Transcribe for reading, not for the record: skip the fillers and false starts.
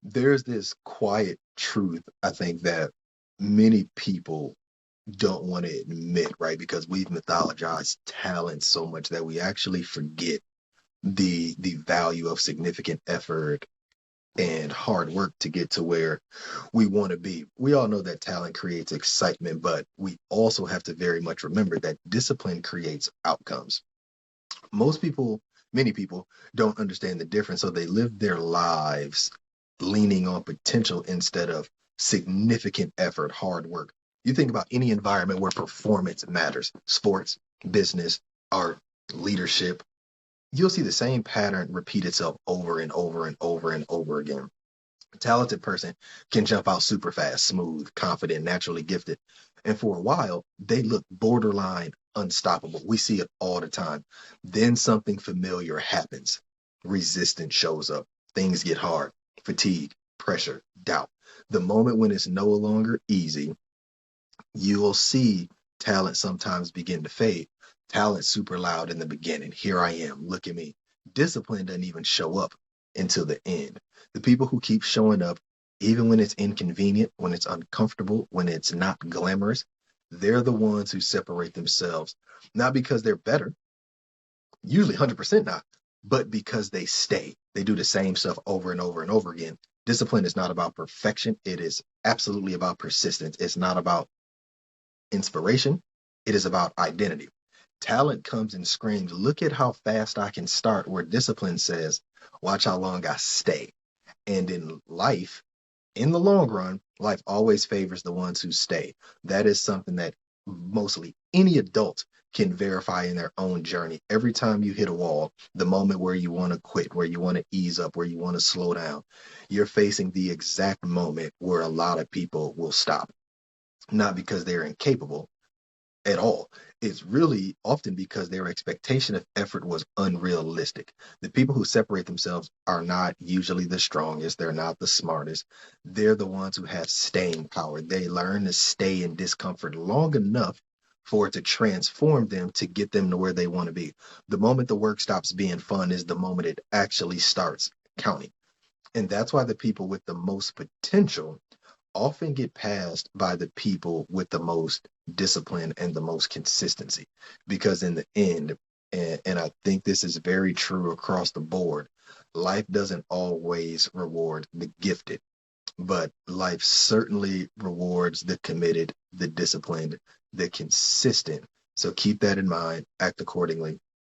There's this quiet truth, I think, that many people don't want to admit, right? Because we've mythologized talent so much that we actually forget the value of significant effort and hard work to get to where we want to be. We all know that talent creates excitement, but we also have to very much remember that discipline creates outcomes. Most people, many people, don't understand the difference, so they live their lives leaning on potential instead of significant effort, hard work. You think about any environment where performance matters, sports, business, art, leadership, you'll see the same pattern repeat itself over and over and over and over again. A talented person can jump out super fast, smooth, confident, naturally gifted. And for a while, they look borderline unstoppable. We see it all the time. Then something familiar happens. Resistance shows up. Things get hard. Fatigue, pressure, doubt. The moment when it's no longer easy, you'll see talent sometimes begin to fade. Talent super loud in the beginning. Here I am. Look at me. Discipline doesn't even show up until the end. The people who keep showing up, even when it's inconvenient, when it's uncomfortable, when it's not glamorous, they're the ones who separate themselves, not because they're better, usually 100% not, but because they stay. They do the same stuff over and over and over again. Discipline is not about perfection. It is absolutely about persistence. It's not about inspiration, it is about identity. Talent comes and screams, look at how fast I can start, where discipline says, watch how long I stay. And in life, in the long run, life always favors the ones who stay. That is something that mostly any adult can verify in their own journey. Every time you hit a wall, the moment where you want to quit, where you want to ease up, where you want to slow down, you're facing the exact moment where a lot of people will stop. Not because they're incapable, at all. It's really often because their expectation of effort was unrealistic. The people who separate themselves are not usually the strongest, they're not the smartest. They're the ones who have staying power. They learn to stay in discomfort long enough for it to transform them to get them to where they want to be. The moment the work stops being fun is the moment it actually starts counting. And that's why the people with the most potential often get passed by the people with the most discipline and the most consistency. Because in the end, and I think this is very true across the board, life doesn't always reward the gifted, but life certainly rewards the committed, the disciplined, the consistent. So keep that in mind, act accordingly,